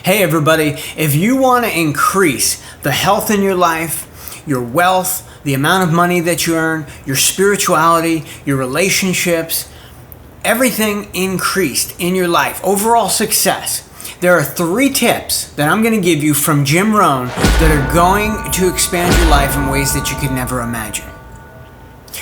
Hey everybody, if you want to increase the health in your life, your wealth, the amount of money that you earn, your spirituality, your relationships, everything increased in your life, overall success, there are 3 tips that I'm going to give you from Jim Rohn that are going to expand your life in ways that you could never imagine.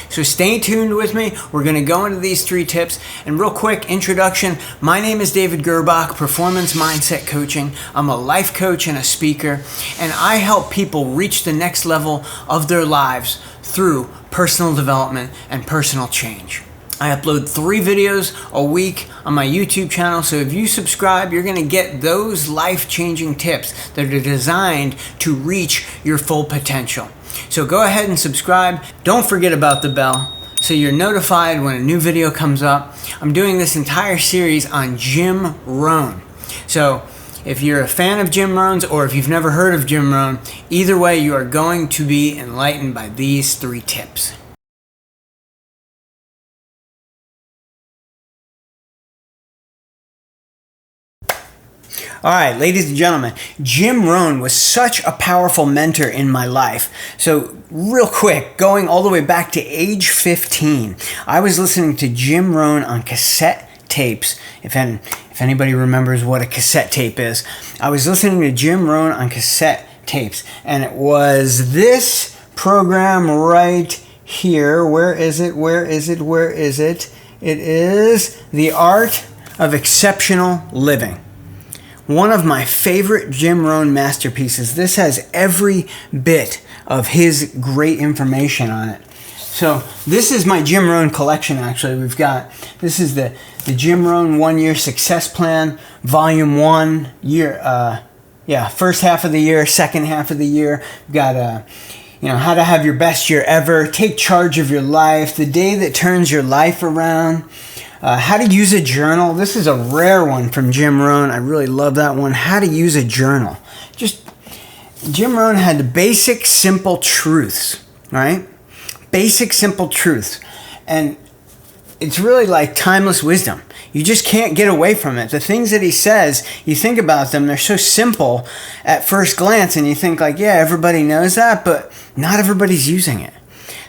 So stay tuned with me. We're going to go into these 3 tips. And real quick introduction, my name is David Grbach, Performance Mindset Coaching. I'm a life coach and a speaker, and I help people reach the next level of their lives through personal development and personal change. I upload 3 videos a week on my YouTube channel, so if you subscribe, you're going to get those life-changing tips that are designed to reach your full potential. So go ahead and subscribe. Don't forget about the bell so you're notified when a new video comes up. I'm doing this entire series on Jim Rohn. So if you're a fan of Jim Rohn's or if you've never heard of Jim Rohn, either way you are going to be enlightened by these 3 tips. All right, ladies and gentlemen, Jim Rohn was such a powerful mentor in my life. So real quick, going all the way back to age 15, I was listening to Jim Rohn on cassette tapes. If anybody remembers what a cassette tape is, I was listening to Jim Rohn on cassette tapes, and it was this program right here. Where is it? Where is it? Where is it? It is The Art of Exceptional Living. One of my favorite Jim Rohn masterpieces. This has every bit of his great information on it. So this is my Jim Rohn collection, actually. This is the Jim Rohn 1-Year Success Plan, Volume 1, first half of the year, second half of the year. We've got how to have your best year ever, take charge of your life, the day that turns your life around. How to use a journal. This is a rare one from Jim Rohn. I really love that one. How to use a journal. Jim Rohn had the basic, simple truths, right? Basic, simple truths. And it's really like timeless wisdom. You just can't get away from it. The things that he says, you think about them, they're so simple at first glance, and you think like, yeah, everybody knows that, but not everybody's using it.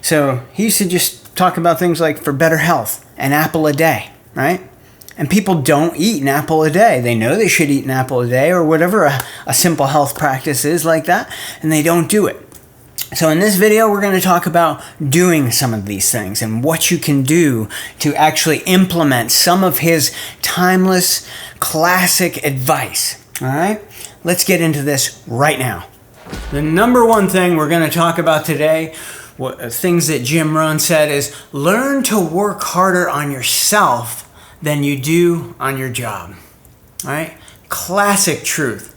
So he used to just talk about things like for better health, an apple a day, right? And people don't eat an apple a day. They know they should eat an apple a day or whatever a simple health practice is like that, and they don't do it. So in this video, we're going to talk about doing some of these things and what you can do to actually implement some of his timeless, classic advice. All right? Let's get into this right now. The number one thing we're going to talk about today, things that Jim Rohn said, is learn to work harder on yourself than you do on your job. All right? Classic truth.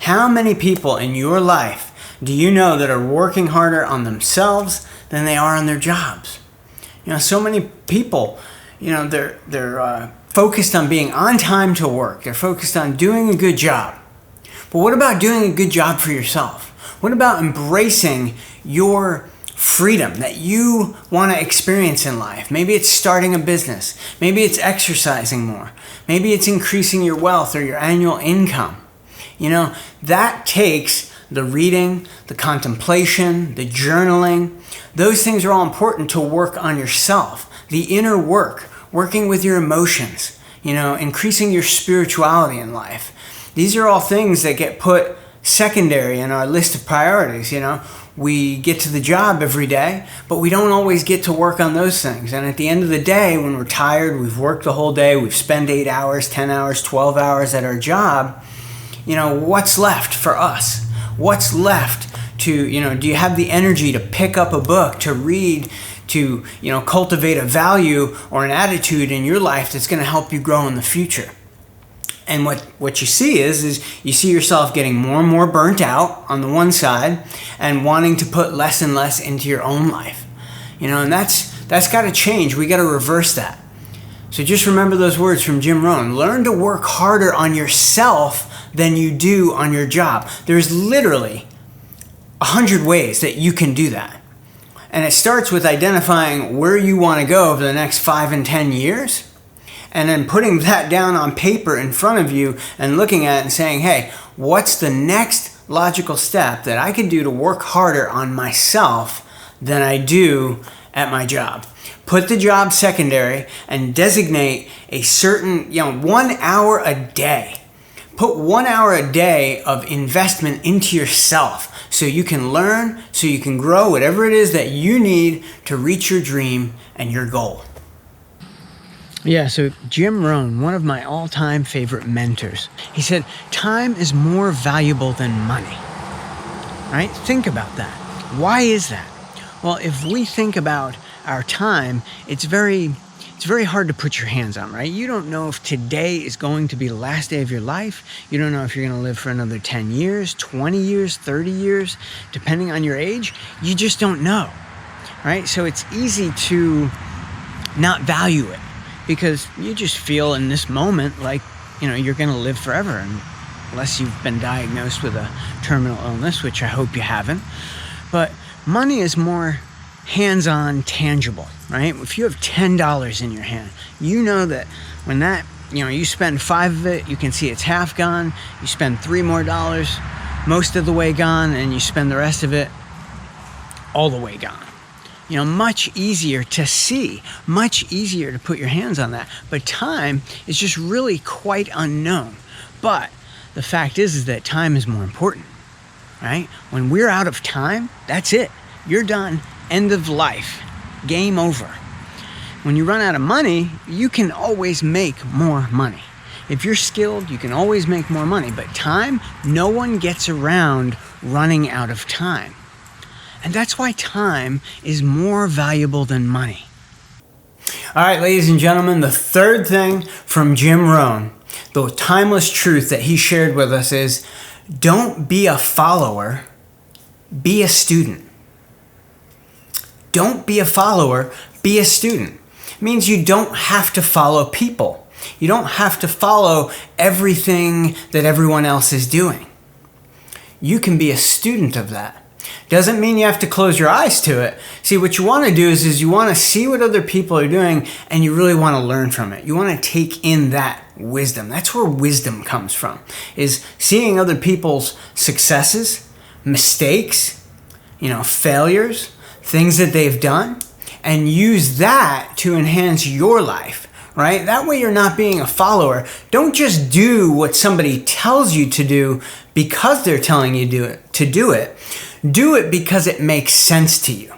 How many people in your life do you know that are working harder on themselves than they are on their jobs? So many people, they're focused on being on time to work. They're focused on doing a good job. But what about doing a good job for yourself? What about embracing your freedom that you want to experience in life? Maybe it's starting a business. Maybe it's exercising more. Maybe it's increasing your wealth or your annual income. That takes the reading, the contemplation, the journaling. Those things are all important to work on yourself. The inner work, working with your emotions, increasing your spirituality in life. These are all things that get put secondary in our list of priorities. We get to the job every day, but we don't always get to work on those things. And at the end of the day, when we're tired, we've worked the whole day, we've spent 8 hours, 10 hours, 12 hours at our job, what's left for us? What's left to, do you have the energy to pick up a book, to read, to, cultivate a value or an attitude in your life that's going to help you grow in the future? And what you see is you see yourself getting more and more burnt out on the one side and wanting to put less and less into your own life. And that's got to change. We got to reverse that. So just remember those words from Jim Rohn. Learn to work harder on yourself than you do on your job. There's literally 100 ways that you can do that. And it starts with identifying where you want to go over the next 5 and 10 years. and then putting that down on paper in front of you and looking at it and saying, hey, what's the next logical step that I can do to work harder on myself than I do at my job. Put the job secondary and designate a certain, 1 hour a day. Put 1 hour a day of investment into yourself so you can learn, so you can grow whatever it is that you need to reach your dream and your goal. Yeah, so Jim Rohn, one of my all-time favorite mentors, he said, time is more valuable than money. Right? Think about that. Why is that? Well, if we think about our time, it's very hard to put your hands on, right? You don't know if today is going to be the last day of your life. You don't know if you're going to live for another 10 years, 20 years, 30 years, depending on your age. You just don't know, right? So it's easy to not value it because you just feel in this moment like, you're going to live forever, unless you've been diagnosed with a terminal illness, which I hope you haven't. But money is more hands-on, tangible, right? If you have $10 in your hand, you know that when that, you spend $5 of it, you can see it's half gone. You spend $3 more, most of the way gone, and you spend the rest of it all the way gone. Much easier to see, much easier to put your hands on that. But time is just really quite unknown. But the fact is that time is more important, right? When we're out of time, that's it. You're done. End of life. Game over. When you run out of money, you can always make more money. If you're skilled, you can always make more money. But time, no one gets around running out of time. And that's why time is more valuable than money. All right, ladies and gentlemen, the third thing from Jim Rohn, the timeless truth that he shared with us is, don't be a follower, be a student. Don't be a follower, be a student. It means you don't have to follow people. You don't have to follow everything that everyone else is doing. You can be a student of that. Doesn't mean you have to close your eyes to it. See, what you want to do is you want to see what other people are doing and you really want to learn from it. You want to take in that wisdom. That's where wisdom comes from, is seeing other people's successes, mistakes, failures, things that they've done, and use that to enhance your life, right? That way you're not being a follower. Don't just do what somebody tells you to do because they're telling you to do it. Do it because it makes sense to you,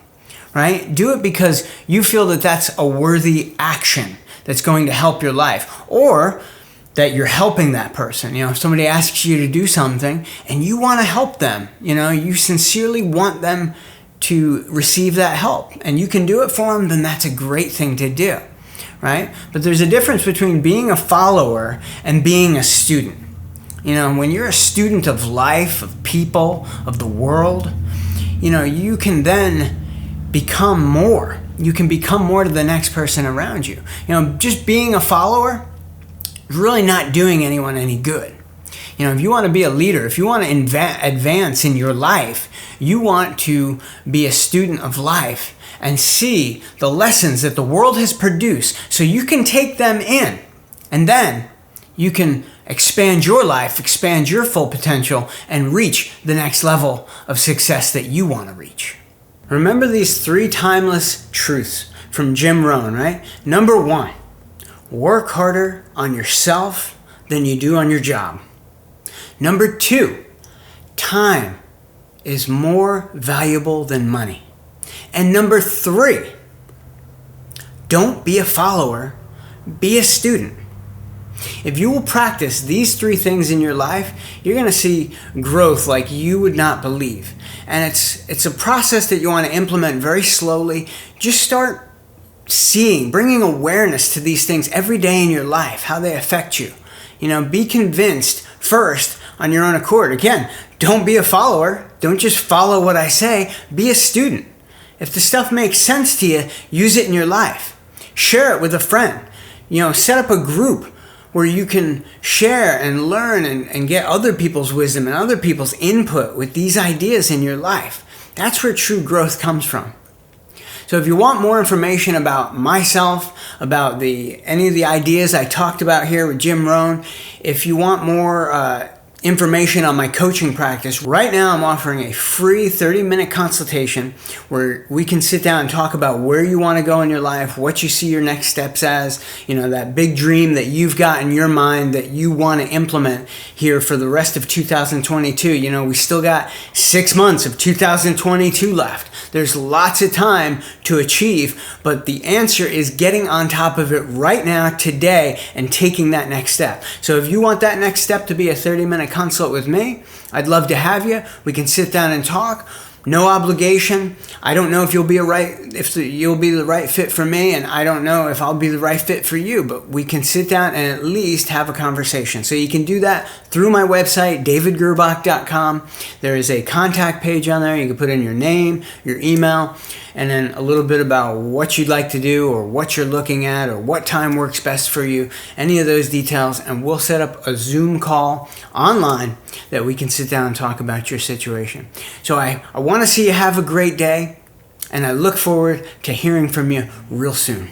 right? Do it because you feel that that's a worthy action that's going to help your life, or that you're helping that person. If somebody asks you to do something and you want to help them, you sincerely want them to receive that help and you can do it for them, then that's a great thing to do, right? But there's a difference between being a follower and being a student. When you're a student of life, of people, of the world, you can then become more. You can become more to the next person around you. Just being a follower is really not doing anyone any good. If you want to be a leader, if you want to advance in your life, you want to be a student of life and see the lessons that the world has produced so you can take them in, and then you can expand your life, expand your full potential, and reach the next level of success that you want to reach. Remember these 3 timeless truths from Jim Rohn, right? Number 1, work harder on yourself than you do on your job. Number 2, time is more valuable than money. And number 3, don't be a follower, be a student. If you will practice these 3 things in your life, you're going to see growth like you would not believe. And it's a process that you want to implement very slowly. Just start seeing, bringing awareness to these things every day in your life, how they affect you. Be convinced first on your own accord. Again, don't be a follower. Don't just follow what I say. Be a student. If the stuff makes sense to you, use it in your life. Share it with a friend. Set up a group where you can share and learn and get other people's wisdom and other people's input with these ideas in your life. That's where true growth comes from. So if you want more information about myself, about any of the ideas I talked about here with Jim Rohn, if you want more information on my coaching practice, right now I'm offering a free 30-minute consultation where we can sit down and talk about where you want to go in your life, what you see your next steps as, that big dream that you've got in your mind that you want to implement here for the rest of 2022. We still got 6 months of 2022 left. There's lots of time to achieve, but the answer is getting on top of it right now, today, and taking that next step. So if you want that next step to be a 30-minute consult with me, I'd love to have you. We can sit down and talk. No obligation. I don't know if you'll be the right fit for me, and I don't know if I'll be the right fit for you, but we can sit down and at least have a conversation. So you can do that through my website, davidgirrbach.com. There is a contact page on there. You can put in your name, your email, and then a little bit about what you'd like to do or what you're looking at or what time works best for you, any of those details, and we'll set up a Zoom call online that we can sit down and talk about your situation. So I want to see you have a great day, and I look forward to hearing from you real soon.